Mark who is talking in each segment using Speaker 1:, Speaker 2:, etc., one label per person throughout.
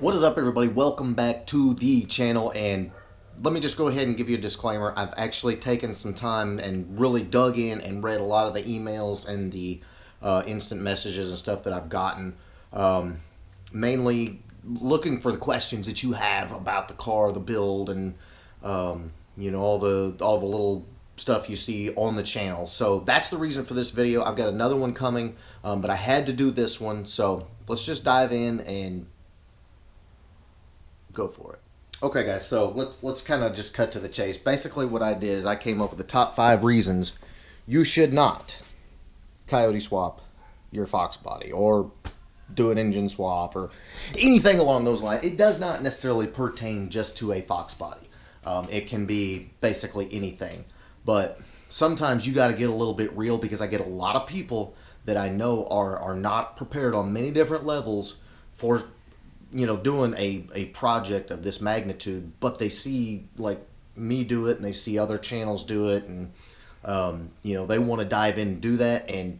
Speaker 1: What is up, everybody? Welcome back to the channel, and let me just go ahead and give you a disclaimer. I've actually taken some time and really dug in and read a lot of the emails and the instant messages and stuff that I've gotten, mainly looking for the questions that you have about the car, the build, and all the little stuff you see on the channel. So that's the reason for this video. I've got another one coming, but I had to do this one, so let's just dive in and go for it. Okay, guys, so let's kind of just cut to the chase. Basically what I did is I came up with the top 5 reasons you should not coyote swap your Fox body or do an engine swap or anything along those lines. It does not necessarily pertain just to a Fox body. It can be basically anything. But sometimes you got to get a little bit real, because I get a lot of people that I know are not prepared on many different levels for doing a project of this magnitude, but they see like me do it and they see other channels do it, and they want to dive in and do that. And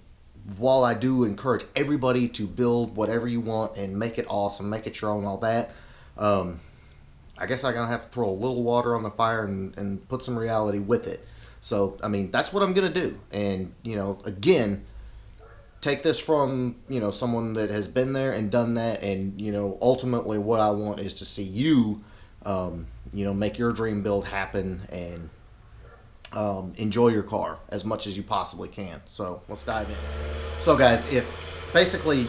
Speaker 1: while I do encourage everybody to build whatever you want and make it awesome, make it your own, all that, I guess I'm gonna have to throw a little water on the fire and put some reality with it. So I mean, that's what I'm gonna do. And again, take this from someone that has been there and done that, and ultimately what I want is to see you make your dream build happen and enjoy your car as much as you possibly can. So let's dive in. So guys, if basically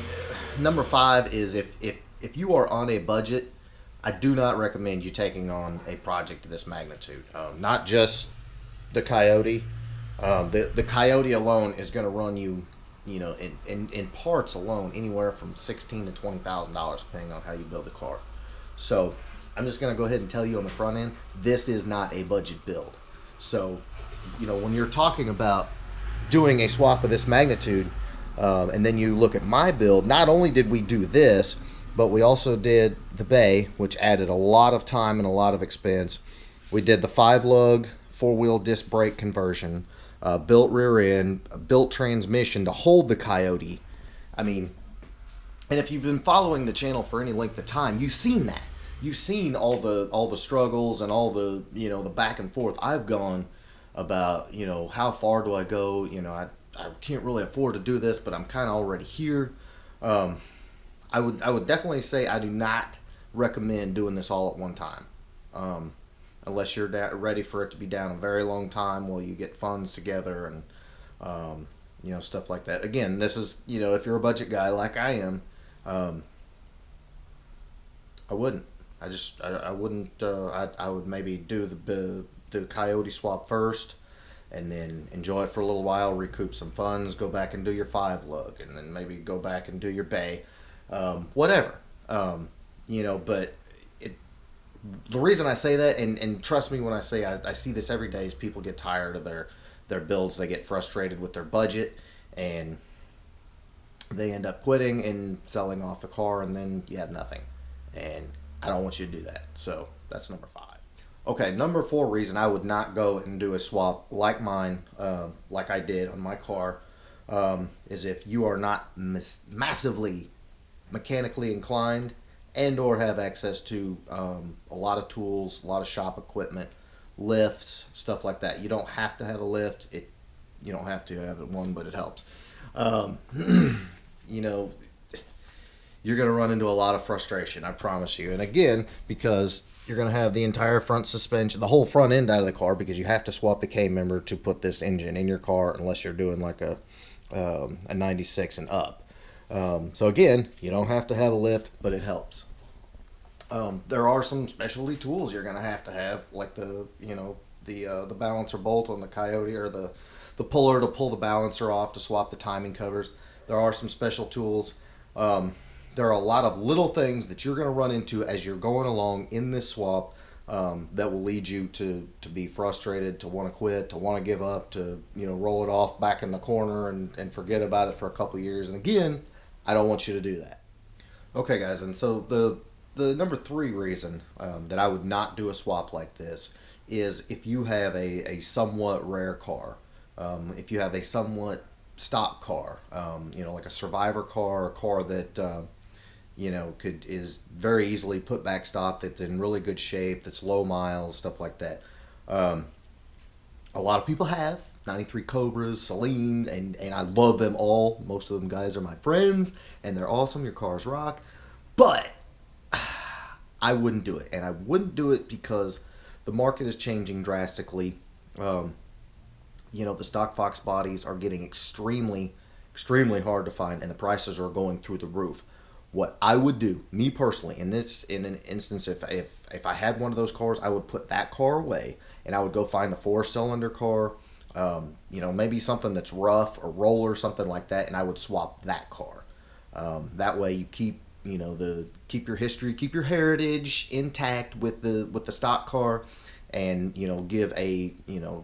Speaker 1: number 5 is if you are on a budget, I do not recommend you taking on a project of this magnitude. Not just the Coyote. The Coyote alone is going to run you, in parts alone, anywhere from $16,000 to $20,000, depending on how you build the car. So I'm just going to go ahead and tell you on the front end, this is not a budget build. So, when you're talking about doing a swap of this magnitude, and then you look at my build, not only did we do this, but we also did the bay, which added a lot of time and a lot of expense. We did the 5-lug 4-wheel disc brake conversion, built rear end, built transmission to hold the Coyote. I mean, and if you've been following the channel for any length of time, you've seen that. You've seen all the struggles and all the the back and forth I've gone about how far do I go. I can't really afford to do this, but I'm kind of already here. I would definitely say I do not recommend doing this all at one time. Unless you're ready for it to be down a very long time while you get funds together and stuff like that. Again, this is if you're a budget guy like I am, I wouldn't. I wouldn't. I would maybe do the Coyote swap first, and then enjoy it for a little while, recoup some funds, go back and do your 5-lug, and then maybe go back and do your bay, whatever. But the reason I say that, and trust me when I say I see this every day, is people get tired of their builds. They get frustrated with their budget, and they end up quitting and selling off the car, and then you have nothing. And I don't want you to do that. So that's number 5. Okay, number 4 reason I would not go and do a swap like mine, like I did on my car, is if you are not massively mechanically inclined and or have access to a lot of tools, a lot of shop equipment, lifts, stuff like that. You don't have to have a lift. You don't have to have one, but it helps. You're going to run into a lot of frustration, I promise you. And again, because you're going to have the entire front suspension, the whole front end out of the car, because you have to swap the K-member to put this engine in your car unless you're doing like a 96 and up. So again, you don't have to have a lift, but it helps. There are some specialty tools you're going to have, like the balancer bolt on the Coyote, or the puller to pull the balancer off to swap the timing covers. There are some special tools. There are a lot of little things that you're going to run into as you're going along in this swap that will lead you to be frustrated, to want to quit, to want to give up, to roll it off back in the corner and forget about it for a couple of years. And again, I don't want you to do that. Okay, guys, and so the number 3 reason that I would not do a swap like this is if you have a somewhat rare car, if you have a somewhat stock car, like a survivor car, a car that is very easily put back stock, that's in really good shape, that's low miles, stuff like that. A lot of people have 93 Cobras, Celine, and I love them all. Most of them guys are my friends, and they're awesome. Your cars rock. But I wouldn't do it. And I wouldn't do it because the market is changing drastically. The stock Fox bodies are getting extremely, extremely hard to find, and the prices are going through the roof. What I would do, me personally, in an instance, if I had one of those cars, I would put that car away, and I would go find a 4-cylinder car, maybe something that's rough or roller, something like that, and I would swap that car. That way, you keep keep your history, keep your heritage intact with the stock car, and give a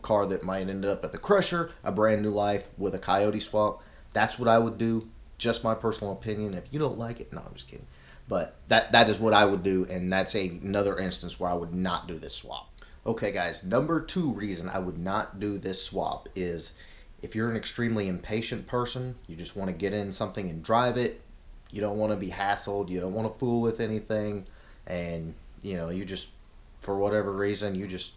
Speaker 1: car that might end up at the crusher a brand new life with a coyote swap. That's what I would do. Just my personal opinion. If you don't like it, no, I'm just kidding. But that is what I would do, and that's another instance where I would not do this swap. Okay, guys, number 2 reason I would not do this swap is if you're an extremely impatient person, you just want to get in something and drive it, you don't want to be hassled, you don't want to fool with anything, and you just, for whatever reason, you just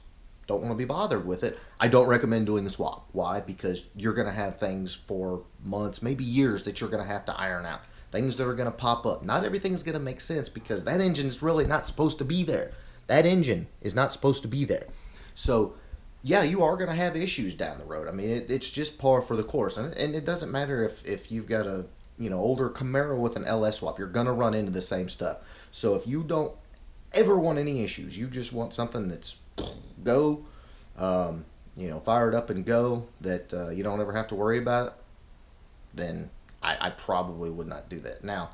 Speaker 1: don't want to be bothered with it, I don't recommend doing the swap. Why? Because you're going to have things for months, maybe years, that you're going to have to iron out. Things that are going to pop up. Not everything's going to make sense because that engine's really not supposed to be there. That engine is not supposed to be there. So, yeah, you are going to have issues down the road. I mean, it's just par for the course. And it doesn't matter if you've got a older Camaro with an LS swap. You're going to run into the same stuff. So if you don't ever want any issues, you just want something that's go, fired up and go, that you don't ever have to worry about it, then I probably would not do that. Now,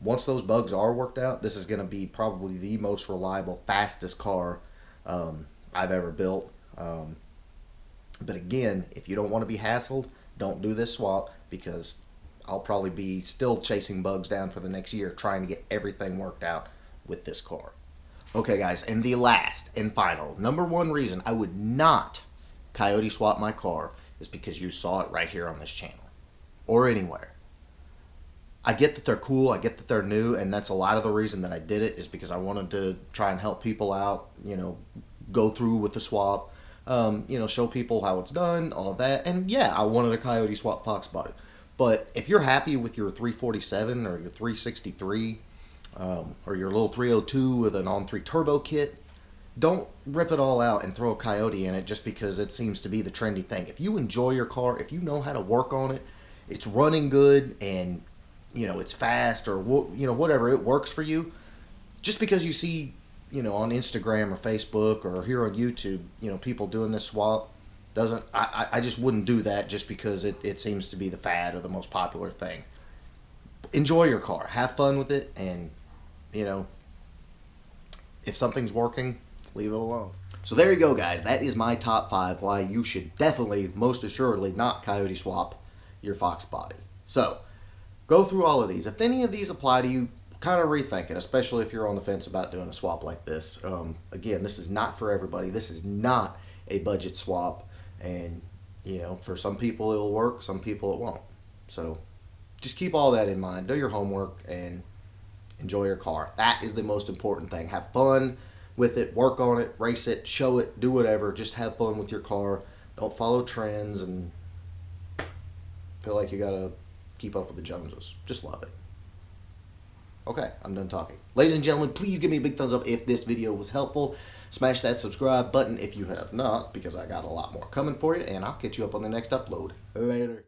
Speaker 1: once those bugs are worked out, this is going to be probably the most reliable, fastest car I've ever built. But again, if you don't want to be hassled, don't do this swap, because I'll probably be still chasing bugs down for the next year trying to get everything worked out with this car. Okay, guys, and the last and final, number 1 reason I would not coyote swap my car is because you saw it right here on this channel or anywhere. I get that they're cool, I get that they're new, and that's a lot of the reason that I did it, is because I wanted to try and help people out, go through with the swap, show people how it's done, all of that. And yeah, I wanted a coyote swap Fox body. But if you're happy with your 347 or your 363, or your little 302 with an on-3 turbo kit, don't rip it all out and throw a coyote in it just because it seems to be the trendy thing. If you enjoy your car, if you know how to work on it, it's running good, and it's fast, or whatever, it works for you, just because you see on Instagram or Facebook or here on YouTube people doing this swap, I just wouldn't do that just because it seems to be the fad or the most popular thing. Enjoy your car, have fun with it, and if something's working, leave it alone. So there you go, guys. That is my top 5 why you should definitely, most assuredly, not coyote swap your Fox body. So go through all of these. If any of these apply to you, kind of rethink it, especially if you're on the fence about doing a swap like this. Again, this is not for everybody. This is not a budget swap, and for some people it'll work, some people it won't. So just keep all that in mind. Do your homework and enjoy your car. That is the most important thing. Have fun with it, work on it, race it, show it, do whatever. Just have fun with your car. Don't follow trends and feel like you gotta keep up with the Joneses. Just love it. Okay, I'm done talking. Ladies and gentlemen, please give me a big thumbs up if this video was helpful. Smash that subscribe button if you have not, because I got a lot more coming for you, and I'll catch you up on the next upload. Later.